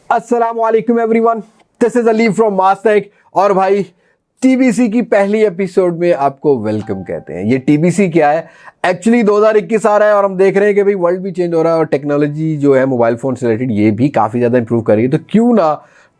अस्सलामुअलैकुम everyone, this is Ali from Mastek. और भाई टीबीसी की पहली एपिसोड में आपको वेलकम कहते हैं। ये टीबीसी क्या है? एक्चुअली 2021 आ रहा है और हम देख रहे हैं कि भाई वर्ल्ड भी चेंज हो रहा है और टेक्नोलॉजी जो है मोबाइल फोन से रिलेटेड ये भी काफ़ी ज़्यादा इंप्रूव कर रही है। तो क्यों ना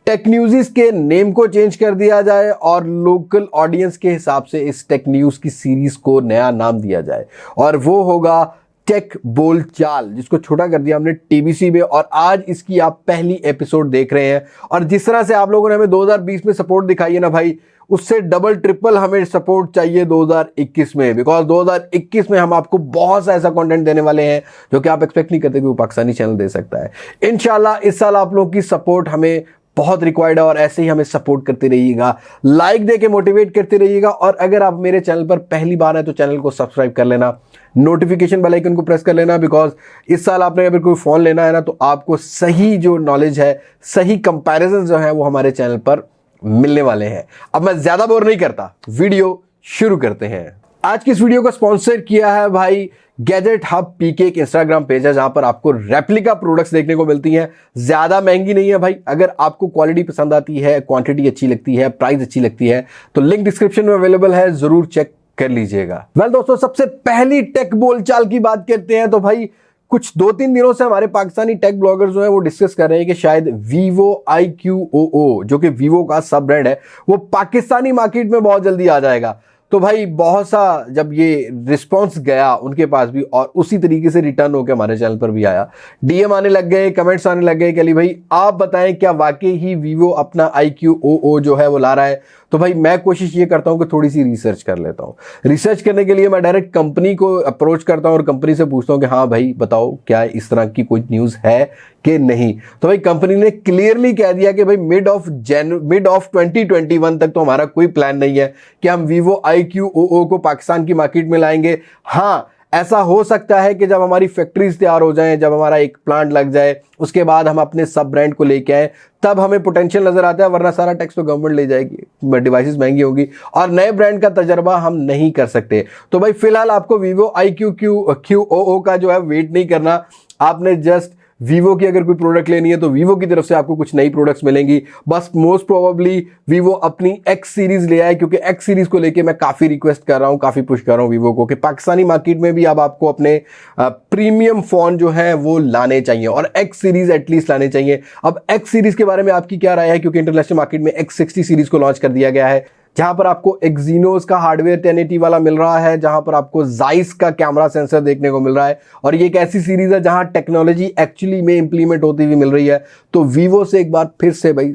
टेक न्यूज़ के नेम को चेंज कर दिया जाए और लोकल ऑडियंस के हिसाब से इस टेक न्यूज़ की सीरीज को नया नाम दिया जाए, और वो होगा टेक बोलचाल, जिसको छोटा कर दिया हमने टीबीसी में। और आज इसकी आप पहली एपिसोड देख रहे हैं। और जिस तरह से आप लोगों ने हमें 2020 में सपोर्ट दिखाई है ना भाई, उससे डबल ट्रिपल हमें सपोर्ट चाहिए 2021 में। बिकॉज 2021 में हम आपको बहुत सा ऐसा कंटेंट देने वाले हैं जो कि आप एक्सपेक्ट नहीं करते कि वो पाकिस्तानी चैनल दे सकता है। इंशाल्लाह इस साल आप लोगों की सपोर्ट हमें बहुत रिक्वायर्ड है और ऐसे ही हमें सपोर्ट करते रहिएगा, लाइक दे के मोटिवेट करते रहिएगा। और अगर आप मेरे चैनल पर पहली बार हैं तो चैनल को सब्सक्राइब कर लेना, नोटिफिकेशन बेल आइकन को प्रेस कर लेना। बिकॉज इस साल आपने अगर कोई फ़ोन लेना है ना, तो आपको सही जो नॉलेज है, सही कंपैरिजन जो है वो हमारे चैनल पर मिलने वाले हैं। अब मैं ज़्यादा बोर नहीं करता, वीडियो शुरू करते हैं। आज की इस वीडियो को स्पॉन्सर किया है भाई गैजेट हब पीके, एक इंस्टाग्राम पेज है जहां पर आपको रेप्लिका प्रोडक्ट्स देखने को मिलती हैं। ज्यादा महंगी नहीं है भाई। अगर आपको क्वालिटी पसंद आती है, क्वांटिटी अच्छी लगती है, प्राइस अच्छी लगती है, तो लिंक डिस्क्रिप्शन में अवेलेबल है, जरूर चेक कर लीजिएगा। वेल दोस्तों, सबसे पहली टेक बोलचाल की बात करते हैं। तो भाई कुछ 2-3 दिनों से हमारे पाकिस्तानी टेक ब्लॉगर्स जो है वो डिस्कस कर रहे हैं कि शायद वीवो IQOO, जो कि वीवो का सब ब्रांड है, वो पाकिस्तानी मार्केट में बहुत जल्दी आ जाएगा। तो भाई बहुत सा जब ये रिस्पांस गया उनके पास भी, और उसी तरीके से रिटर्न होकर हमारे चैनल पर भी आया, डीएम आने लग गए, कमेंट्स आने लग गए कि अली भाई आप बताएं क्या वाकई ही वीवो अपना IQOO जो है वो ला रहा है। तो भाई मैं कोशिश ये करता हूं कि थोड़ी सी रिसर्च कर लेता हूं। रिसर्च करने के लिए मैं डायरेक्ट कंपनी को अप्रोच करता हूं और कंपनी से पूछता हूं कि हाँ भाई बताओ क्या इस तरह की कोई न्यूज़ है कि नहीं। तो भाई कंपनी ने क्लियरली कह दिया कि भाई मिड ऑफ 2021 तक तो हमारा कोई प्लान नहीं है कि हम वीवो IQOO को पाकिस्तान की मार्केट में लाएंगे। हाँ, ऐसा हो सकता है कि जब हमारी फैक्ट्रीज तैयार हो जाएं, जब हमारा एक प्लांट लग जाए, उसके बाद हम अपने सब ब्रांड को लेके आए, तब हमें पोटेंशियल नजर आता है। वरना सारा टैक्स तो गवर्नमेंट ले जाएगी, डिवाइसेस महंगी होगी और नए ब्रांड का तजर्बा हम नहीं कर सकते। तो भाई फिलहाल आपको वीवो IQOO का जो है वेट नहीं करना। आपने जस्ट वीवो की अगर कोई प्रोडक्ट लेनी है तो वीवो की तरफ से आपको कुछ नई प्रोडक्ट्स मिलेंगी। बस मोस्ट प्रोबेबली वीवो अपनी X सीरीज ले आए, क्योंकि X सीरीज को लेके मैं काफ़ी रिक्वेस्ट कर रहा हूँ, काफ़ी पुश कर रहा हूँ वीवो को कि पाकिस्तानी मार्केट में भी अब आपको अपने प्रीमियम फ़ोन जो है वो लाने चाहिए और X सीरीज एटलीस्ट लाने चाहिए। अब X सीरीज के बारे में आपकी क्या राय है? क्योंकि इंटरनेशनल मार्केट में X60 सीरीज को लॉन्च कर दिया गया है, जहां पर आपको एक्जीनोस का हार्डवेयर 1080 वाला मिल रहा है, जहां पर आपको जाइस का कैमरा सेंसर देखने को मिल रहा है। और ये एक ऐसी सीरीज है जहां टेक्नोलॉजी एक्चुअली में इंप्लीमेंट होती हुई मिल रही है। तो वीवो से एक बार फिर से भाई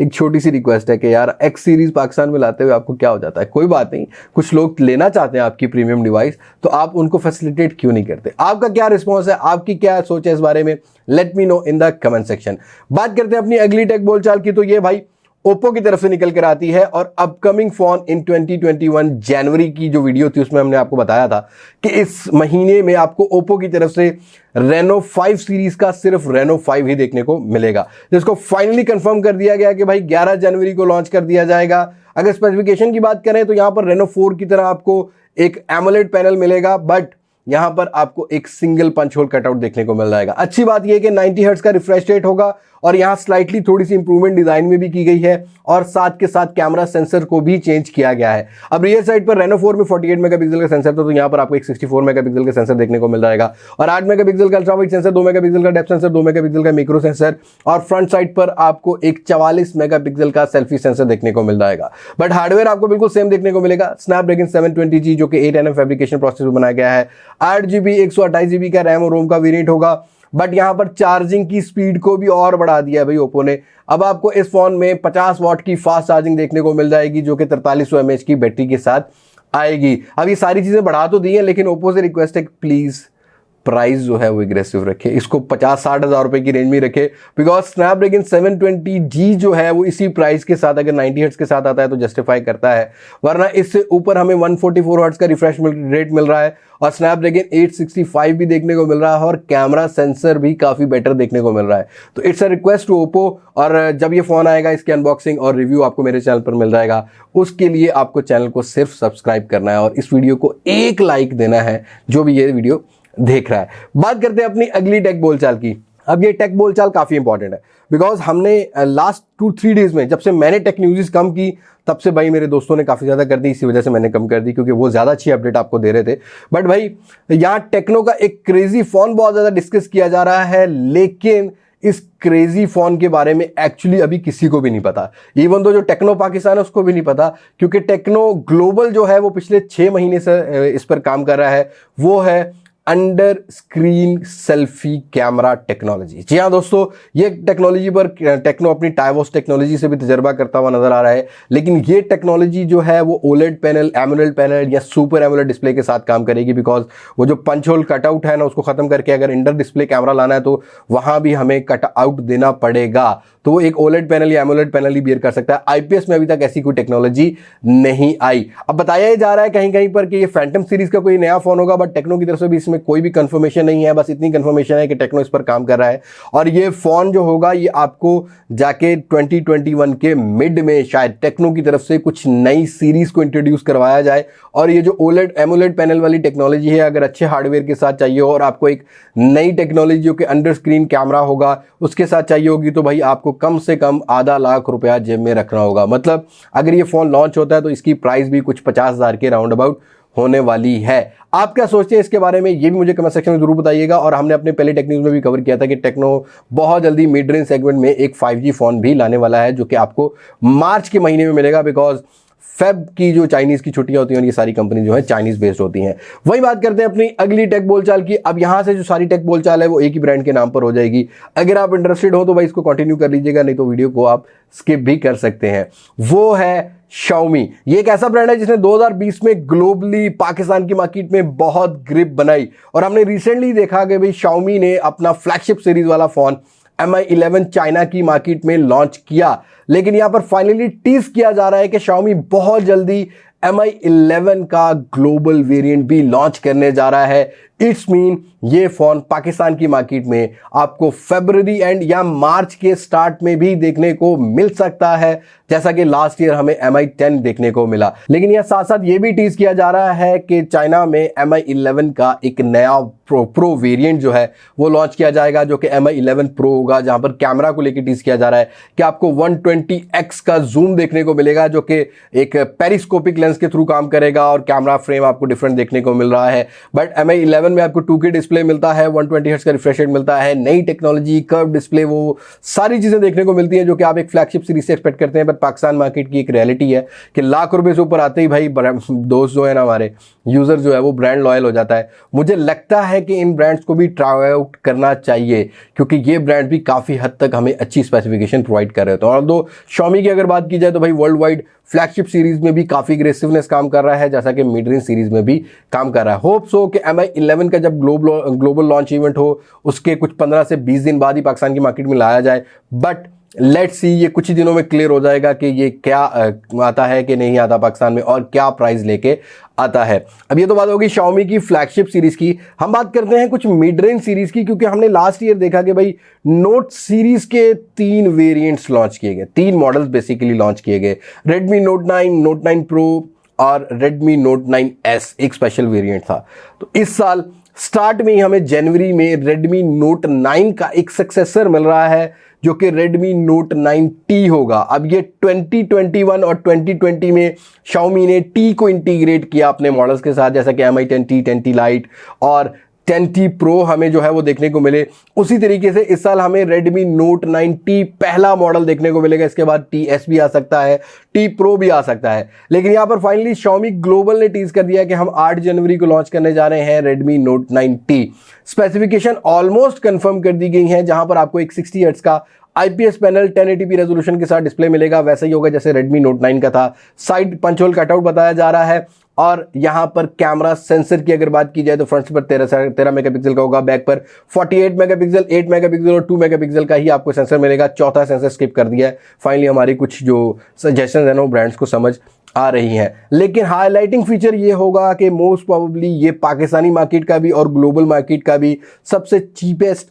एक छोटी सी रिक्वेस्ट है कि यार X सीरीज पाकिस्तान में लाते हुए आपको क्या हो जाता है? कोई बात नहीं, कुछ लोग लेना चाहते हैं आपकी प्रीमियम डिवाइस, तो आप उनको फैसिलिटेट क्यों नहीं करते? आपका क्या रिस्पॉन्स है, आपकी क्या सोच है इस बारे में? Let me know in the comment section. बात करते हैं अपनी अगली टेक बोलचाल की। तो ये भाई ओप्पो की तरफ से निकल कर आती है और अपकमिंग फोन इन 2021 जनवरी की जो वीडियो थी उसमें हमने आपको बताया था कि इस महीने में आपको ओप्पो की तरफ से रेनो 5 सीरीज का सिर्फ रेनो 5 ही देखने को मिलेगा, जिसको फाइनली कंफर्म कर दिया गया कि भाई 11 जनवरी को लॉन्च कर दिया जाएगा। अगर स्पेसिफिकेशन की बात करें तो यहां पर रेनो 4 की तरह आपको एक एमोलेड पैनल मिलेगा, बट यहां पर आपको एक सिंगल पंच होल कटआउट देखने को मिल जाएगा। अच्छी बात यह है कि 90 हर्ट्ज का रिफ्रेश रेट होगा और यहां स्लाइटली थोड़ी सी इंप्रूवमेंट डिजाइन में भी की गई है और साथ के साथ कैमरा सेंसर को भी चेंज किया गया है। अब रियर साइड पर रेनो 4 में 48 मेगापिक्सल का सेंसर था, तो यहां पर आपको एक 64 मेगापिक्सल का सेंसर देखने को मिल जाएगा और 8 मेगापिक्सल का अल्ट्रा वाइड सेंसर, 2 मेगापिक्सल का डेप्थ सेंसर, 2 मेगापिक्सल का मैक्रो सेंसर और फ्रंट साइड पर आपको एक 44 मेगापिक्सल का सेल्फी सेंसर देखने को मिल जाएगा। बट हार्डवेयर आपको बिल्कुल सेम देखने को मिलेगा। स्नैपड्रैगन 720G जो कि 8nm फैब्रिकेशन प्रोसेसर बनाया गया है। 8GB 128GB का रैम और रोम का वेरिएंट होगा। बट यहां पर चार्जिंग की स्पीड को भी और बढ़ा दिया है भाई ओप्पो ने। अब आपको इस फोन में 50 वाट की फास्ट चार्जिंग देखने को मिल जाएगी, जो कि 4300 mAh की बैटरी के साथ आएगी। अब ये सारी चीजें बढ़ा तो दी हैं, लेकिन ओप्पो से रिक्वेस्ट है प्लीज प्राइस जो है वो एग्रेसिव रखे, इसको 50-60 हज़ार रुपए की रेंज में रखे। बिकॉज स्नैपड्रैगन 720G जो है वो इसी प्राइस के साथ अगर 90 हर्ट्ज के साथ आता है तो जस्टिफाई करता है, वरना इससे ऊपर हमें 144 हर्ट्ज का रिफ्रेश रेट मिल रहा है और स्नैपड्रैगन 865 भी देखने को मिल रहा है और कैमरा सेंसर भी काफ़ी बेटर देखने को मिल रहा है। तो it's a request to Oppo, और जब ये फ़ोन आएगा इसकी अनबॉक्सिंग और रिव्यू आपको मेरे चैनल पर मिल जाएगा। उसके लिए आपको चैनल को सिर्फ सब्सक्राइब करना है और इस वीडियो को एक लाइक देना है जो भी ये वीडियो देख रहा है। बात करते हैं अपनी अगली टेक बोलचाल की। अब ये टेक बोलचाल काफ़ी इंपॉर्टेंट है, बिकॉज हमने लास्ट 2-3 डेज में, जब से मैंने टेक न्यूज़ कम की, तब से भाई मेरे दोस्तों ने काफ़ी ज़्यादा कर दी, इसी वजह से मैंने कम कर दी, क्योंकि वो ज़्यादा अच्छी अपडेट आपको दे रहे थे। बट भाई यहाँ टेक्नो का एक क्रेजी फ़ोन बहुत ज़्यादा डिस्कस किया जा रहा है, लेकिन इस क्रेजी फ़ोन के बारे में एक्चुअली अभी किसी को भी नहीं पता। इवन तो जो टेक्नो पाकिस्तान है उसको भी नहीं पता, क्योंकि टेक्नो ग्लोबल जो है वो पिछले 6 महीने से इस पर काम कर रहा है। वो है under screen selfie camera technology. जी हाँ दोस्तों, ये टेक्नोलॉजी पर टेक्नो अपनी टाइवोस टेक्नोलॉजी से भी तजर्बा करता हुआ नजर आ रहा है, लेकिन ये टेक्नोलॉजी जो है वो ओलेड पैनल, एमोलेड पैनल या सुपर एमोलेड डिस्प्ले के साथ काम करेगी, बिकॉज वो जो पंच होल कटआउट है ना, उसको खत्म करके अगर इंडर डिस्प्ले कैमरा लाना है तो वहां भी हमें कटआउट देना पड़ेगा। तो वो एक ओलेड पैनल या एमोलेड पैनल ही बियर कर सकता है। आईपीएस में अभी तक ऐसी कोई टेक्नोलॉजी नहीं आई। अब बताया जा रहा है कहीं कहीं पर कि ये फैंटम सीरीज का कोई नया फोन होगा, बट टेक्नो की तरफ से भी इसमें कोई भी कंफर्मेशन नहीं है। बस इतनी कंफर्मेशन है कि टेक्नो इस पर काम कर रहा है, और ये फोन जो होगा ये आपको जाके 2021 के मिड में शायद टेक्नो की तरफ से कुछ नई सीरीज को इंट्रोड्यूस करवाया जाए। और ये जो ओलेड एमोलेड पैनल वाली टेक्नोलॉजी है, अगर अच्छे हार्डवेयर के साथ चाहिए और आपको एक नई टेक्नोलॉजी जो कि अंडर स्क्रीन कैमरा होगा उसके साथ चाहिए होगी, तो भाई आपको कम से कम आधा लाख रुपया जेब में रखना होगा। मतलब अगर ये फोन लॉन्च होता है तो इसकी प्राइस भी कुछ 50,000 के राउंड अबाउट होने वाली है। आप क्या सोचते हैं इसके बारे में, ये भी मुझे कमेंट सेक्शन में जरूर बताइएगा। और हमने अपने पहले टेक न्यूज़ में भी कवर किया था कि टेक्नो बहुत जल्दी मिड रेंज सेगमेंट में एक 5G फोन भी लाने वाला है, जो कि आपको मार्च के महीने में मिलेगा, बिकॉज फेब की जो चाइनीज की छुट्टियां होती हैं, ये सारी कंपनी जो है चाइनीज बेस्ड होती हैं। वही बात करते हैं अपनी अगली टेक बोलचाल की। अब यहां से जो सारी टेक बोलचाल है वो एक ही ब्रांड के नाम पर हो जाएगी। अगर आप इंटरेस्टेड हो तो भाई इसको कंटिन्यू कर लीजिएगा, नहीं तो वीडियो को आप स्किप भी कर सकते हैं। वो है Xiaomi। ये एक ऐसा ब्रांड है जिसने 2020 में ग्लोबली पाकिस्तान की मार्केट में बहुत ग्रिप बनाई, और हमने रिसेंटली देखा कि भाई Xiaomi ने अपना फ्लैगशिप सीरीज वाला फोन Mi 11 चाइना की मार्केट में लॉन्च किया। लेकिन यहां पर फाइनली टीज किया जा रहा है कि Xiaomi बहुत जल्दी Mi 11 का ग्लोबल वेरिएंट भी लॉन्च करने जा रहा है। इट्स मीन ये फोन पाकिस्तान की मार्केट में आपको फरवरी एंड या मार्च के स्टार्ट में भी देखने को मिल सकता है, जैसा कि लास्ट ईयर हमें Mi 10 देखने को मिला। लेकिन यह साथ साथ ये भी टीज किया जा रहा है कि चाइना में Mi 11 का एक नया प्रो वेरिएंट जो है वो लॉन्च किया जाएगा, जो कि Mi 11 Pro होगा, जहां पर कैमरा को लेकर टीज किया जा रहा है कि आपको 120x का जूम देखने को मिलेगा, जो कि एक पेरिस्कोपिक लेंस के थ्रू काम करेगा, और कैमरा फ्रेम आपको डिफरेंट देखने को मिल रहा है। बट Mi 11 में आपको 2K डिस्प्ले मिलता है, 120 हर्ट्ज का रिफ्रेश रेट मिलता है, नई टेक्नोलॉजी, कर्व डिस्प्ले, वो सारी चीजें देखने को मिलती हैं जो कि आप एक फ्लैगशिप सीरीज से एक्सपेक्ट करते हैं। बट पाकिस्तान मार्केट की एक रियलिटी है कि लाख रुपए से ऊपर आते ही भाई दोस्त जो है ना, हमारे यूजर जो है वो ब्रांड लॉयल हो जाता है। मुझे लगता है कि इन ब्रांड्स को भी ट्राई आउट करना चाहिए, क्योंकि ये ब्रांड भी काफी हद तक हमें अच्छी स्पेसिफिकेशन प्रोवाइड कर रहे हैं। और दो Xiaomi की अगर बात की जाए तो भाई वर्ल्ड वाइड फ्लैगशिप सीरीज में भी काफी अग्रेसिवनेस काम कर रहा है, जैसा कि मिड रेंज सीरीज में भी काम कर रहा है। होप सो कि Mi 11 का जब ग्लोबल लॉन्च इवेंट हो उसके कुछ 15 से 20 दिन बाद ही पाकिस्तान की मार्केट में लाया जाए। बट लेट्स सी, ये कुछ ही दिनों में क्लियर हो जाएगा कि ये क्या आता है कि नहीं आता पाकिस्तान में, और क्या प्राइस लेके आता है। अब ये तो बात होगी Xiaomi की फ्लैगशिप सीरीज की। हम बात करते हैं कुछ मिड रेंज सीरीज की, क्योंकि हमने लास्ट ईयर देखा कि भाई नोट सीरीज के 3 वेरिएंट्स लॉन्च किए गए, 3 मॉडल्स बेसिकली लॉन्च किए गए। Redmi Note 9, Note 9 Pro और Redmi Note 9S एक स्पेशल वेरिएंट था। तो इस साल स्टार्ट में ही हमें जनवरी में Redmi Note 9 का एक सक्सेसर मिल रहा है, जो कि Redmi Note 9T होगा। अब ये 2021 और 2020 में Xiaomi ने T को इंटीग्रेट किया अपने मॉडल्स के साथ, जैसा कि Mi 10T, 10T Lite और 10T Pro हमें जो है वो देखने को मिले। उसी तरीके से इस साल हमें Redmi Note 9T पहला मॉडल देखने को मिलेगा। इसके बाद TS भी आ सकता है, T Pro भी आ सकता है। लेकिन यहाँ पर फाइनली Xiaomi ग्लोबल ने टीज कर दिया कि हम 8 जनवरी को लॉन्च करने जा रहे हैं Redmi Note 9T। Specification almost confirm कर दी गई है, जहां पर आपको एक 60 हर्ट्ज का IPS पैनल 1080p रेजोल्यूशन के साथ डिस्प्ले मिलेगा, वैसा ही होगा जैसे Redmi Note 9 का था। साइड पंच होल कटआउट बताया जा रहा है, और यहां पर कैमरा सेंसर की अगर बात की जाए तो फ्रंट पर 13 मेगापिक्सल का होगा, बैक पर 48 मेगापिक्सल, 8 मेगापिक्सल और 2 मेगापिक्सल का ही आपको सेंसर मिलेगा। चौथा सेंसर स्किप कर दिया है। फाइनली हमारी कुछ जो सजेशन है ना वो ब्रांड्स को समझ आ रही हैं। लेकिन हाईलाइटिंग फीचर ये होगा कि मोस्ट प्रोबेबली ये पाकिस्तानी मार्केट का भी और ग्लोबल मार्केट का भी सबसे चीपेस्ट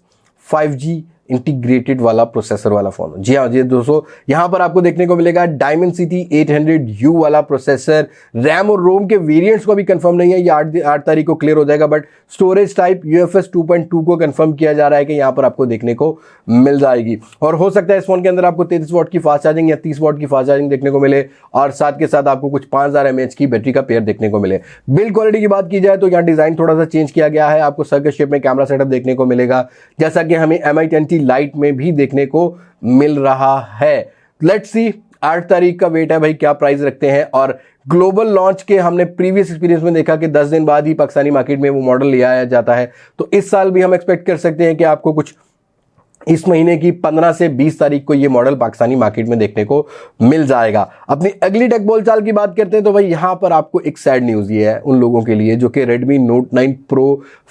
5G इंटीग्रेटेड वाला प्रोसेसर वाला फोन हो। जी हाँ जी दोस्तों, यहां पर आपको देखने को मिलेगा Dimensity 800U वाला प्रोसेसर। रैम और रोम के वेरिएंट्स को भी कंफर्म नहीं है, ये 8 तारीख को क्लियर हो जाएगा, बट स्टोरेज टाइप UFS 2.2 को कंफर्म किया जा रहा है कि यहां पर आपको देखने को मिल जाएगी। और हो सकता है इस फोन के अंदर आपको 33 वॉट की फास्ट चार्जिंग या 30 वॉट की फास्ट चार्जिंग देखने को मिले, और साथ के साथ आपको कुछ 5000 mAh की बैटरी का पेयर देखने को मिले। बिल्ड क्वालिटी की बात की जाए तो यहाँ डिजाइन थोड़ा सा चेंज किया गया है, आपको सर्कल शेप में कैमरा सेटअप देखने को मिलेगा, जैसा कि हमें Mi 10T Lite में भी देखने को मिल रहा है। लेट्स सी 8 तारीख का वेट है भाई, क्या प्राइस रखते हैं। और ग्लोबल लॉन्च के हमने प्रीवियस एक्सपीरियंस में देखा कि 10 दिन बाद ही पाकिस्तानी मार्केट में वो मॉडल ले आया जाता है, तो इस साल भी हम एक्सपेक्ट कर सकते हैं कि आपको कुछ इस महीने की 15 से 20 तारीख को ये मॉडल पाकिस्तानी मार्केट में देखने को मिल जाएगा। अपनी अगली टेक बोलचाल की बात करते हैं तो भाई यहां पर आपको एक सैड न्यूज ये है उन लोगों के लिए जो कि Redmi Note 9 Pro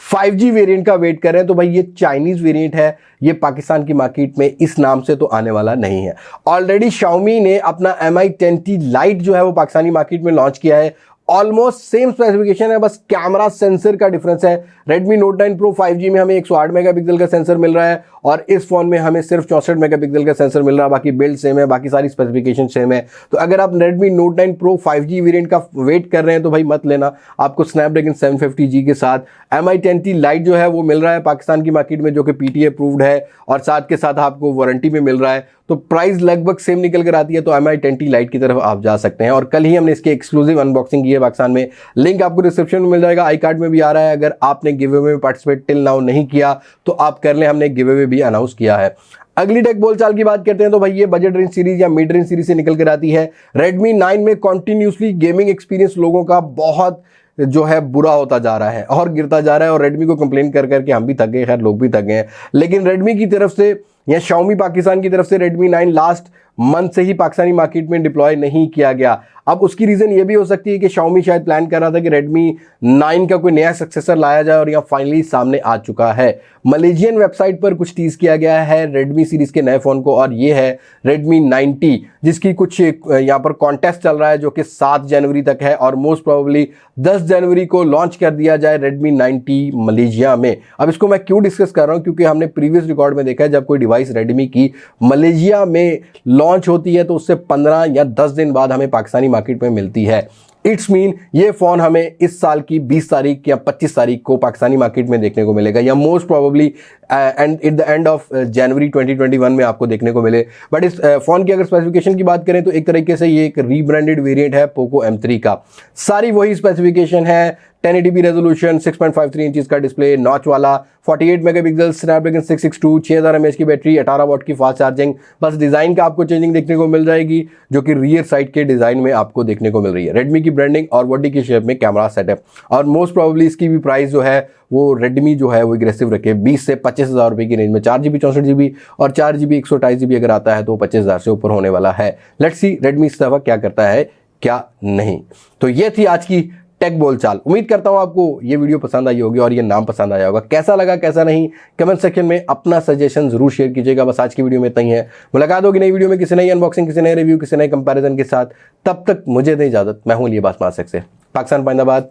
5G variant का वेट कर रहे हैं। तो भाई ये चाइनीज वेरिएंट है, ये पाकिस्तान की मार्केट में इस नाम से तो आने वाला नहीं है। ऑलरेडी Xiaomi ने अपना Mi 10T Lite जो है वो पाकिस्तानी मार्केट में लॉन्च किया है, ऑलमोस्ट सेम स्पेसिफिकेशन है, बस कैमरा सेंसर का डिफरेंस है। Redmi Note 9 Pro 5G में हमें 108 मेगापिक्सल का सेंसर मिल रहा है और इस फोन में हमें सिर्फ 64 मेगापिक्सल का सेंसर मिल रहा है। बाकी बिल्ड सेम है, बाकी सारी स्पेसिफिकेशन सेम है। तो अगर आप Redmi Note 9 Pro 5G variant का वेट कर रहे हैं तो भाई मत लेना, आपको Snapdragon 750G के साथ Mi 10T Lite जो है वो मिल रहा है पाकिस्तान की मार्केट में, जो कि PTA अप्रूव्ड है और साथ के साथ आपको वारंटी में मिल रहा है। तो प्राइस लगभग सेम निकल कर आती है, तो Mi 10T Lite की तरफ आप जा सकते हैं। और कल ही हमने इसकी एक्सक्लूसिव अनबॉक्सिंग की है पाकिस्तान में, लिंक आपको डिस्क्रिप्शन में मिल जाएगा, आई कार्ड में भी आ रहा है। अगर आपने गिव अवे में पार्टिसिपेट टिल नाउ नहीं किया तो आप कर लें, हमने गिव अवे भी अनाउंस किया है। अगली टेक बोलचाल की बात करते हैं तो भाई ये बजट रेंज सीरीज या मिड रेंज सीरीज से निकल कर आती है। Redmi 9 में कॉन्टिन्यूसली गेमिंग एक्सपीरियंस लोगों का बहुत जो है बुरा होता जा रहा है और गिरता जा रहा है, और Redmi को कंप्लेन कर करके हम भी थक गए, खैर लोग भी थक गए हैं। लेकिन Redmi की तरफ से या Xiaomi पाकिस्तान की तरफ से Redmi 9 लास्ट मंथ से ही पाकिस्तानी मार्केट में डिप्लॉय नहीं किया गया। अब उसकी रीजन ये भी हो सकती है कि Xiaomi शायद प्लान कर रहा था कि Redmi 9 का कोई नया सक्सेसर लाया जाए, और यहाँ फाइनली सामने आ चुका है। मलेशियन वेबसाइट पर कुछ टीज किया गया है Redmi सीरीज के नए फोन को, और ये है Redmi 9T, जिसकी कुछ यहाँ पर कॉन्टेस्ट चल रहा है जो कि 7 जनवरी तक है, और मोस्ट प्रोबेबली 10 जनवरी को लॉन्च कर दिया जाए Redmi 9T मलेशिया में। अब इसको मैं क्यों डिस्कस कर रहा हूँ, क्योंकि हमने प्रीवियस रिकॉर्ड में देखा है जब कोई डिवाइस Redmi की मलेशिया में लॉन्च होती है तो उससे 15 या 10 दिन बाद हमें पाकिस्तानी मार्केट में मिलती है। इट्स मीन ये फोन हमें इस साल की 20 तारीख या 25 तारीख को पाकिस्तानी मार्केट में देखने को मिलेगा, या most probably and at the end of January 2021 में आपको देखने को मिले। बट इस फोन की अगर स्पेसिफिकेशन की बात करें तो एक तरीके से ये एक रीब्रांडेड वेरिएंट है पोको M3 का। सारी वही स्पेसिफिकेशन है, 1080p रेजोल्यूशन, 6.53 इंचेस का डिस्प्ले, नॉच वाला, 48 मेगापिक्सल, Snapdragon 662, 6000 mAh की बैटरी, 18 वॉट की फास्ट चार्जिंग। बस डिजाइन का आपको चेंजिंग देखने को मिल जाएगी, जो कि रियर साइड के डिजाइन में आपको देखने को मिल रही है। Redmi की ब्रांडिंग और बॉडी की शेप में कैमरा सेटअप, और मोस्ट प्रोबेबली इसकी भी प्राइस जो है वो Redmi जो है वो एग्रेसिव रखे 20 से 25,000 रुपए की रेंज में। 4GB 64GB और 4GB 128GB अगर आता है तो 25,000 से ऊपर होने वाला है। लेट्स सी Redmi इस दफा क्या करता है क्या नहीं। तो ये थी आज की टेक बोलचाल। उम्मीद करता हूं आपको ये वीडियो पसंद आई होगी और ये नाम पसंद आया होगा। कैसा लगा कैसा नहीं कमेंट सेक्शन में अपना सजेशन जरूर शेयर कीजिएगा। बस आज की वीडियो में इतना ही है, मुलाकात होगी नई वीडियो में किसी नई अनबॉक्सिंग, किसी नए रिव्यू, किसी नए कंपैरिजन के साथ। तब तक मुझे दें इजाजत, मैं हूं इलियास मास्टेक से, पाकिस्तान पाइंदाबाद।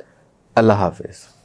अल्लाह हाफिज।